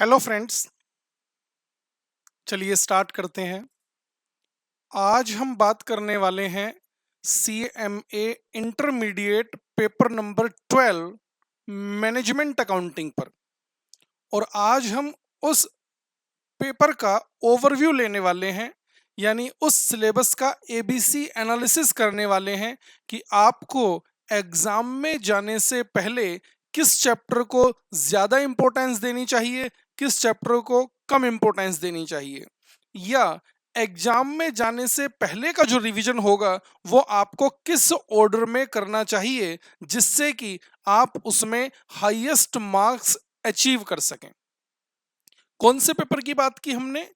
Hello friends, चलिए start करते हैं। आज हम बात करने वाले हैं CMA intermediate paper number 12 management accounting पर। और आज हम उस पेपर का ओवरव्यू लेने वाले हैं, यानी उस सिलेबस का ABC एनालिसिस करने वाले हैं कि आपको एग्जाम में जाने से पहले किस चैप्टर को ज़्यादा इम्पोर्टेंस देनी चाहिए, किस चैप्टर को कम इम्पोर्टेंस देनी चाहिए, या एग्जाम में जाने से पहले का जो रिवीजन होगा वो आपको किस ऑर्डर में करना चाहिए जिससे कि आप उसमें हाईएस्ट मार्क्स अचीव कर सकें। कौन से पेपर की बात की हमने?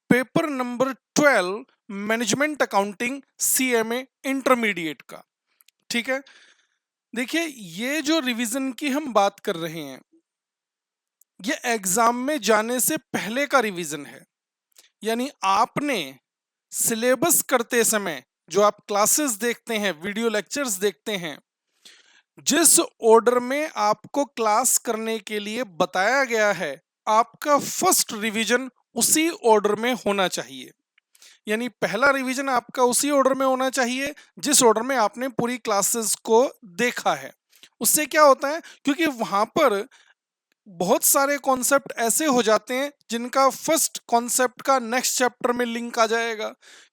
Paper number 12 management accounting CMA intermediate का। ठीक है, देखिए ये जो रिवीजन की हम बात कर रहे हैं ये एग्जाम में जाने से पहले का रिवीजन है। यानी आपने सिलेबस करते समय जो आप क्लासेस देखते हैं, वीडियो लेक्चर्स देखते हैं, जिस ऑर्डर में आपको क्लास करने के लिए बताया गया है, आपका फर्स्ट रिवीजन उसी ऑर्डर में होना चाहिए। यानी पहला रिवीजन आपका उसी ऑर्डर में होना चाहिए जिस ऑर्डर में आपने पूरी क्लासेस को देखा है। उससे क्या होता है, क्योंकि वहां पर बहुत सारे कॉन्सेप्ट ऐसे हो जाते हैं जिनका फर्स्ट कॉन्सेप्ट का नेक्स्ट चैप्टर में लिंक आ जाएगा,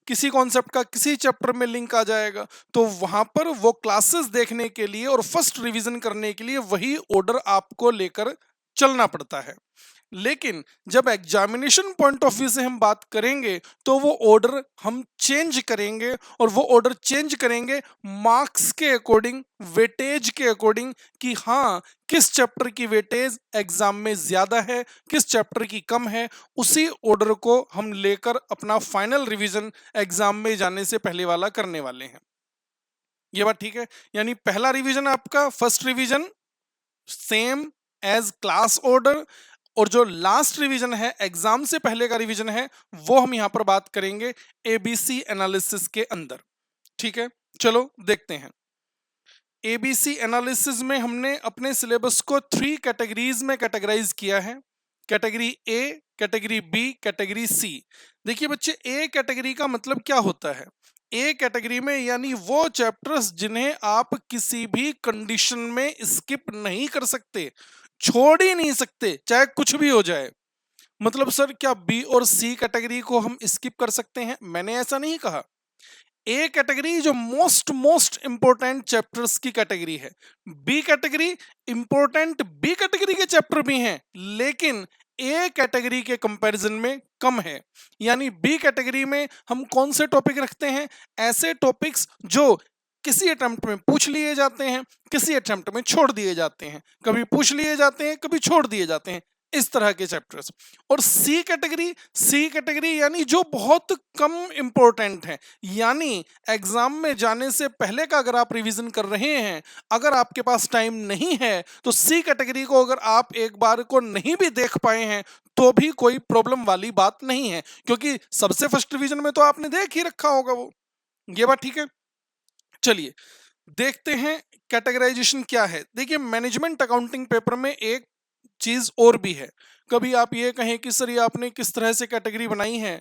किसी कॉन्सेप्ट का किसी चैप्टर में लिंक आ जाएगा। तो वहां पर वो क्लासेस देखने के लिए और फर्स्ट रिवीजन करने के लिए वही ऑर्डर आपको लेकर चलना पड़ता है। लेकिन जब एग्जामिनेशन पॉइंट ऑफ व्यू से हम बात करेंगे तो वो ऑर्डर हम चेंज करेंगे, और वो ऑर्डर चेंज करेंगे मार्क्स के अकॉर्डिंग, वेटेज के अकॉर्डिंग, कि हाँ किस चैप्टर की वेटेज एग्जाम में ज्यादा है, किस चैप्टर की कम है। उसी ऑर्डर को हम लेकर अपना फाइनल रिवीजन एग्जाम में जाने से पहले वाला करने वाले हैं। ये बात ठीक है? यानी पहला रिवीजन आपका first revision same as class order, और जो लास्ट रिवीजन है एग्जाम से पहले का रिवीजन है वो हम यहां पर बात करेंगे ABC एनालिसिस के अंदर। ठीक है, चलो देखते हैं। ABC एनालिसिस में हमने अपने सिलेबस को 3 कैटेगरीज में कैटेगराइज किया है। Category A, category B, category C। देखिए बच्चे, A कैटेगरी का मतलब क्या होता है? A कैटेगरी में यानी वो चैप्टर्स जिन्हें आप किसी भी कंडीशन में स्किप नहीं कर सकते, छोड़ ही नहीं सकते, चाहे कुछ भी हो जाए। मतलब सर क्या B और C कैटेगरी को हम स्किप कर सकते हैं? मैंने ऐसा नहीं कहा। ए कैटेगरी जो मोस्ट मोस्ट इंपोर्टेंट चैप्टर्स की कैटेगरी है। B category important B category के चैप्टर भी हैं, लेकिन ए कैटेगरी के कंपैरिजन में कम है। यानी बी कैटेगरी में हम कौन से टॉपिक रखते हैं? ऐसे टॉपिक्स जो किसी अटेम्प्ट में पूछ लिए जाते हैं, किसी अटेम्प्ट में छोड़ दिए जाते हैं, कभी पूछ लिए जाते हैं, कभी छोड़ दिए जाते हैं, इस तरह के चैप्टर्स। और सी कैटेगरी यानी जो बहुत कम इंपॉर्टेंट है। यानी एग्जाम में जाने से पहले का अगर आप रिवीजन कर रहे हैं, अगर आपके पास टाइम नहीं है तो सी कैटेगरी को अगर आप एक बार को नहीं भी देख पाए हैं तो भी कोई प्रॉब्लम वाली बात नहीं है, क्योंकि सबसे फर्स्ट रिवीजन में तो आपने देख ही रखा होगा वो। ये बात ठीक है? चलिए देखते हैं कैटेगराइजेशन क्या है। देखिए मैनेजमेंट अकाउंटिंग पेपर में एक चीज और भी है। कभी आप ये कहें कि सर ये आपने किस तरह से कैटेगरी बनाई है?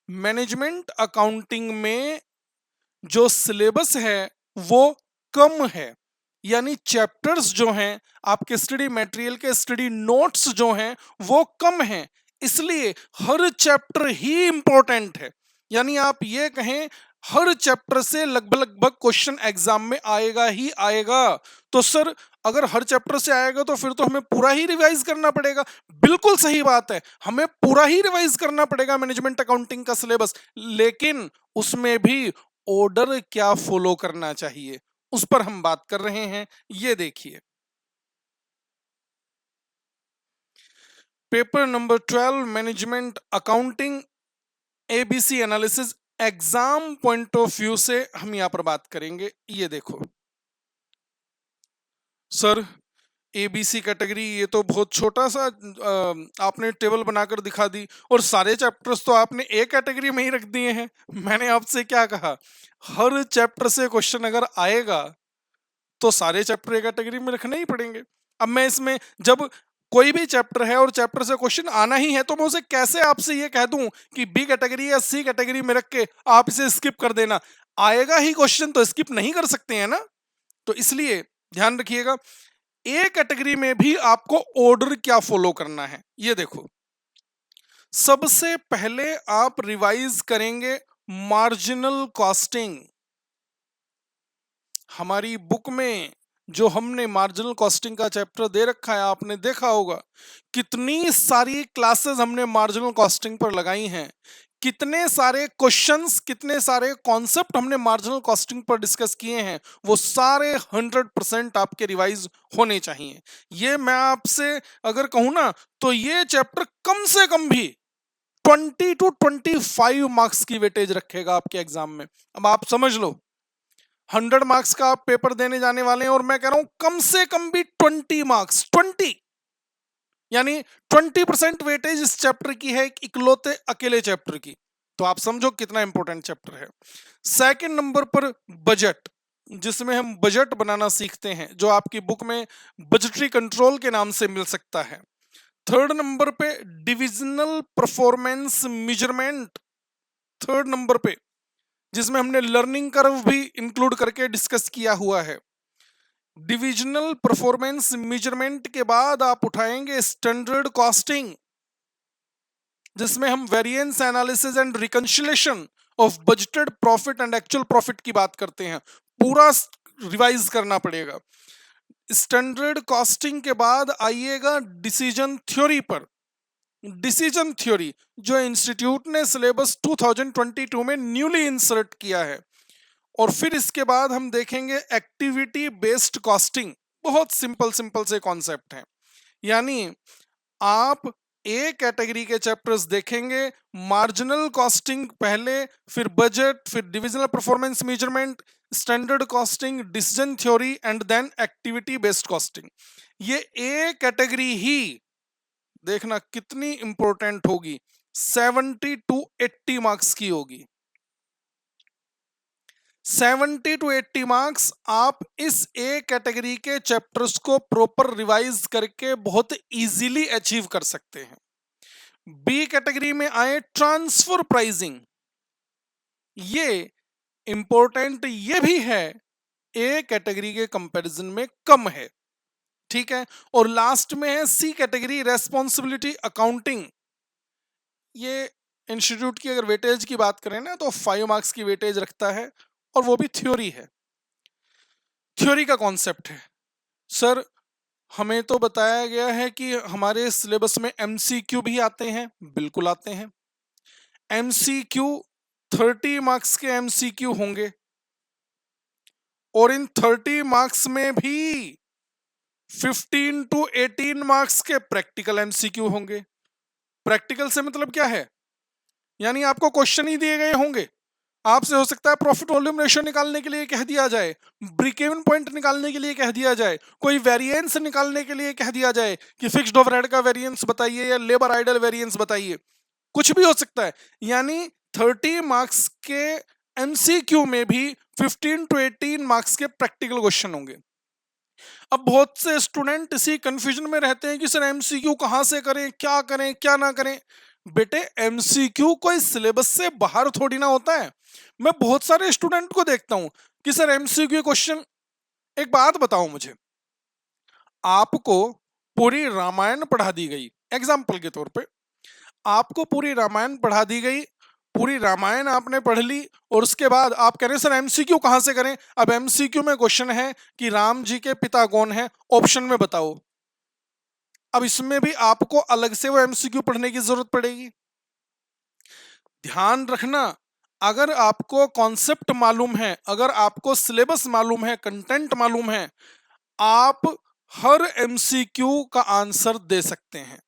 मैनेजमेंट अकाउंटिंग में जो सिलेबस है वो कम है। यानी चैप्टर्स जो हैं, आपके स्टडी मटेरियल के स्टडी नोट्स जो हैं वो कम हैं, इसलिए हर चैप्टर ही इंपॉर्टेंट है। यानी आप ये कहें हर चैप्टर से लगभग लगभग क्वेश्चन एग्जाम में आएगा ही आएगा। तो सर अगर हर चैप्टर से आएगा तो फिर तो हमें पूरा ही रिवाइज करना पड़ेगा। बिल्कुल सही बात है, हमें पूरा ही रिवाइज करना पड़ेगा मैनेजमेंट अकाउंटिंग का सिलेबस, लेकिन उसमें भी ऑर्डर क्या फॉलो करना चाहिए उस पर हम बात कर रहे हैं। ये देखिए paper number 12 management accounting ABC analysis, exam point of view से हम यहां पर बात करेंगे। ये देखो सर ABC कैटेगरी ये तो बहुत छोटा सा आपने टेबल बनाकर दिखा दी, और सारे चैप्टर्स तो आपने ए कैटेगरी में ही रख दिए हैं। मैंने आपसे क्या कहा? हर चैप्टर से क्वेश्चन अगर आएगा तो सारे चैप्टर ए कैटेगरी में रखने ही पड़ेंगे। अब मैं इसमें जब कोई भी चैप्टर है और चैप्टर से क्वेश्चन आना ही है तो मैं उसे कैसे आपसे ये कह दूं कि बी कैटेगरी या सी कैटेगरी में रख के आप इसे स्किप कर देना, आएगा ही क्वेश्चन तो स्किप नहीं कर सकते हैं ना। तो इसलिए ध्यान रखिएगा, ए कैटेगरी में भी आपको ऑर्डर क्या फॉलो करना है ये देखो। सबसे पहले आप रिवाइज करेंगे मार्जिनल कॉस्टिंग। हमारी बुक में जो हमने मार्जिनल कॉस्टिंग का चैप्टर दे रखा है, आपने देखा होगा कितनी सारी क्लासेस हमने मार्जिनल कॉस्टिंग पर लगाई हैं, कितने सारे क्वेश्चंस, कितने सारे कॉन्सेप्ट हमने मार्जिनल कॉस्टिंग पर डिस्कस किए हैं, वो सारे 100% आपके रिवाइज होने चाहिए। ये मैं आपसे अगर कहूं ना तो ये चैप्टर कम से कम भी 20 to 25 मार्क्स की वेटेज रखेगा आपके एग्जाम में। अब आप समझ लो 100 मार्क्स का आप पेपर देने जाने वाले हैं और मैं कह रहा हूं कम से कम भी 20 मार्क्स, 20 यानी 20% वेटेज इस चैप्टर की है, इकलौते अकेले चैप्टर की। तो आप समझो कितना इंपॉर्टेंट चैप्टर है। सेकंड नंबर पर बजट, जिसमें हम बजट बनाना सीखते हैं, जो आपकी बुक में बजटरी कंट्रोल के नाम से मिल सकता है। थर्ड नंबर पे divisional performance measurement, third number पे, जिसमें हमने लर्निंग कर्व भी इंक्लूड करके डिस्कस किया हुआ है। डिविजनल परफॉर्मेंस मेजरमेंट के बाद आप उठाएंगे स्टैंडर्ड कॉस्टिंग, जिसमें हम variance analysis and reconciliation of budgeted profit and actual profit की बात करते हैं। पूरा रिवाइज करना पड़ेगा। स्टैंडर्ड कॉस्टिंग के बाद आइएगा डिसीजन थ्योरी पर। डिसीजन थ्योरी जो इंस्टीट्यूट ने सिलेबस 2022 में न्यूली इंसर्ट किया है। और फिर इसके बाद हम देखेंगे एक्टिविटी बेस्ड कॉस्टिंग। बहुत सिंपल सिंपल से कॉन्सेप्ट हैं, यानी आप ए कैटेगरी के चैप्टर्स देखेंगे, मार्जिनल कॉस्टिंग पहले, फिर बजट, फिर divisional performance measurement, standard costing, decision theory and then activity based costing. ये ए कैटेगरी ही देखना कितनी इंपॉर्टेंट होगी, 70 to 80 मार्क्स की होगी। 70 to 80 मार्क्स आप इस ए कैटेगरी के चैप्टर्स को प्रॉपर रिवाइज करके बहुत इजीली अचीव कर सकते हैं। बी कैटेगरी में आए ट्रांसफर प्राइसिंग, ये इंपॉर्टेंट ये भी है, ए कैटेगरी के कंपैरिजन में कम है, ठीक है। और लास्ट में है सी कैटेगरी रेस्पॉन्सिबिलिटी अकाउंटिंग। ये इंस्टीट्यूट की अगर वेटेज की बात करें ना तो 5 मार्क्स की वेटेज रखता है और वो भी थ्योरी है। थ्योरी का कॉन्सेप्ट है, सर हमें तो बताया गया है कि हमारे सिलेबस में एमसीक्यू भी आते हैं। बिल्कुल आते हैं, एमसीक्यू 30 मार्क्स के एमसीक्यू होंगे और इन 30 मार्क्स में भी 15 to 18 मार्क्स के प्रैक्टिकल एमसीक्यू होंगे। प्रैक्टिकल से मतलब क्या है, यानी आपको क्वेश्चन ही दिए गए होंगे, आपसे हो सकता है प्रॉफिट वॉल्यूम रेशियो निकालने के लिए कह दिया जाए, ब्रेक इवन पॉइंट निकालने के लिए कह दिया जाए, कोई वेरिएंस निकालने के लिए कह दिया जाए कि फिक्स्ड ओवरहेड का वेरिएंस बताइए या लेबर आइडल वेरिएंस बताइए, कुछ भी हो सकता है। यानी 30 मार्क्स के एमसीक्यू में भी 15 to 18 मार्क्स के प्रैक्टिकल क्वेश्चन होंगे। अब बहुत से स्टूडेंट इसी कंफ्यूजन में रहते हैं कि सर एमसीक्यू कहां से करें, क्या करें क्या ना करें। बेटे एमसीक्यू कोई सिलेबस से बाहर थोड़ी ना होता है। मैं बहुत सारे स्टूडेंट को देखता हूं कि सर एमसीक्यू क्वेश्चन, एक बात बताओ मुझे, आपको पूरी रामायण पढ़ा दी गई, एग्जाम्पल के तौर पे आपको पूरी रामायण पढ़ा दी गई, पूरी रामायण आपने पढ़ ली और उसके बाद आप कह रहे हैं सर एमसीक्यू कहां से करें। अब एमसीक्यू में क्वेश्चन है कि राम जी के पिता कौन है, ऑप्शन में बताओ। अब इसमें भी आपको अलग से वो एमसीक्यू पढ़ने की जरूरत पड़ेगी। ध्यान रखना, अगर आपको कॉन्सेप्ट मालूम है, अगर आपको सिलेबस मालूम है, कंटेंट मालूम है, आप हर एमसीक्यू का आंसर दे सकते हैं।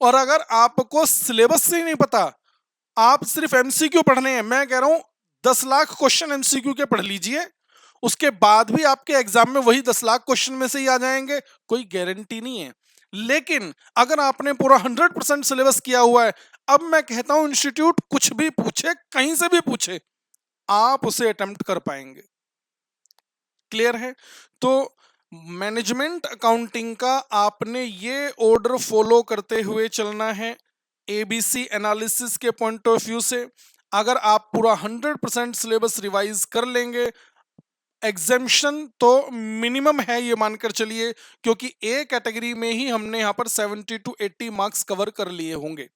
और अगर आपको सिलेबस से ही नहीं पता, आप सिर्फ एमसीक्यू पढ़ने हैं, मैं कह रहा हूं 10 लाख क्वेश्चन एमसीक्यू के पढ़ लीजिए, उसके बाद भी आपके एग्जाम में वही 10 लाख क्वेश्चन में से ही आ जाएंगे, कोई गारंटी नहीं है। लेकिन अगर आपने पूरा 100% सिलेबस किया हुआ है, अब मैं कहता हूं इंस्टीट्यूट कुछ भी पूछे, कहीं से भी पूछे, आप उसे अटेम्प्ट कर पाएंगे। क्लियर है? तो मैनेजमेंट अकाउंटिंग का आपने ये ऑर्डर फॉलो करते हुए चलना है एबीसी एनालिसिस के पॉइंट ऑफ व्यू से। अगर आप पूरा 100% सिलेबस रिवाइज कर लेंगे, एग्जेम्पशन तो मिनिमम है ये मानकर चलिए, क्योंकि ए कैटेगरी में ही हमने यहाँ पर 70 to 80 मार्क्स कवर कर लिए होंगे।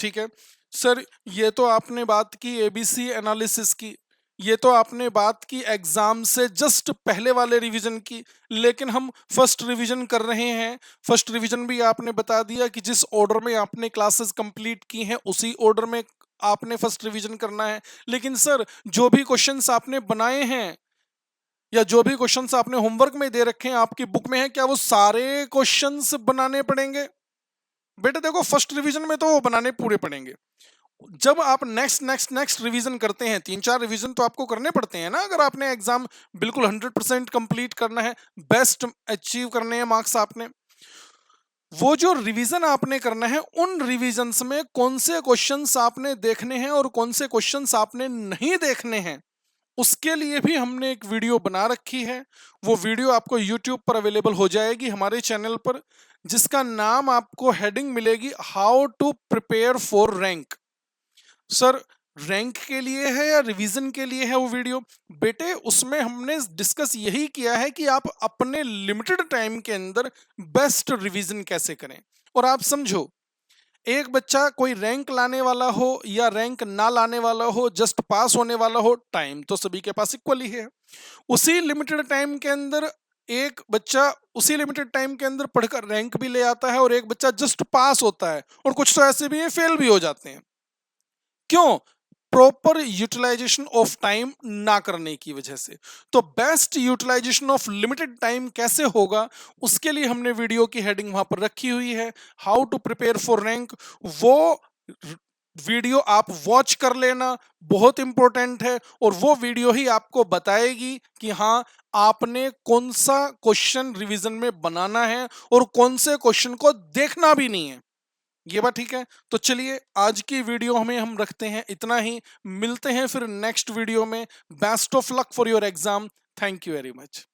ठीक है सर, ये तो आपने बात की एबीसी एनालिसिस की, ये तो आपने बात की एग्जाम से जस्ट पहले वाले रिवीजन की, लेकिन हम फर्स्ट रिवीजन कर रहे हैं। फर्स्ट रिवीजन भी आपने बता दिया कि जिस ऑर्डर में आपने क्लासेस कंप्लीट की हैं उसी ऑर्डर में आपने फर्स्ट रिवीजन करना है। लेकिन सर, जो भी क्वेश्चंस आपने बनाए हैं या जो भी क्वेश्चंस आपने होमवर्क में दे रखे हैं, आपकी बुक में है, क्या वो सारे क्वेश्चंस बनाने पड़ेंगे? बेटे देखो, फर्स्ट रिवीजन में तो वो बनाने पूरे पड़ेंगे। जब आप नेक्स्ट रिवीजन करते हैं, 3-4 रिवीजन तो आपको करने पड़ते हैं ना, अगर आपने एग्जाम बिल्कुल 100% कंप्लीट करना है, बेस्ट अचीव करने हैं मार्क्स आपने। वो जो रिवीजन आपने करना है, उन रिवीजन्स में कौन से क्वेश्चंस आपने देखने हैं और कौन से क्वेश्चंस आपने नहीं देखने हैं, उसके लिए भी हमने एक वीडियो बना रखी है। वो वीडियो आपको YouTube पर अवेलेबल हो जाएगी हमारे चैनल पर, जिसका नाम आपको हेडिंग मिलेगी how to prepare for rank. Sir, rank के लिए है या रिवीजन के लिए है वो वीडियो? बेटे उसमें हमने डिस्कस यही किया है कि आप अपने लिमिटेड टाइम के अंदर बेस्ट रिवीजन कैसे करें। और आप समझो, एक बच्चा कोई रैंक लाने वाला हो या रैंक ना लाने वाला हो, जस्ट पास होने वाला हो, टाइम तो सभी के पास इक्वल ही है। उसी लिमिटेड टाइम के अंदर एक बच्चा उसी लिमिटेड टाइम के अंदर पढ़कर रैंक भी ले आता है, और एक बच्चा जस्ट पास होता है, और कुछ तो ऐसे भी है फेल भी हो जाते हैं। क्यों? प्रॉपर यूटिलाइजेशन ऑफ टाइम ना करने की वजह से। तो best utilization of limited time कैसे होगा, उसके लिए हमने वीडियो की हेडिंग वहां पर रखी हुई है, how to prepare for rank. वो वीडियो आप वॉच कर लेना, बहुत इंपॉर्टेंट है। और वो वीडियो ही आपको बताएगी कि हाँ, आपने कौन सा क्वेश्चन रिवीजन में बनाना है और कौन से क्वेश्चन को देखना भी नहीं है। ये बात ठीक है? तो चलिए, आज की वीडियो हमें हम रखते हैं इतना ही। मिलते हैं फिर नेक्स्ट वीडियो में। Best of luck for your exam. Thank you very much.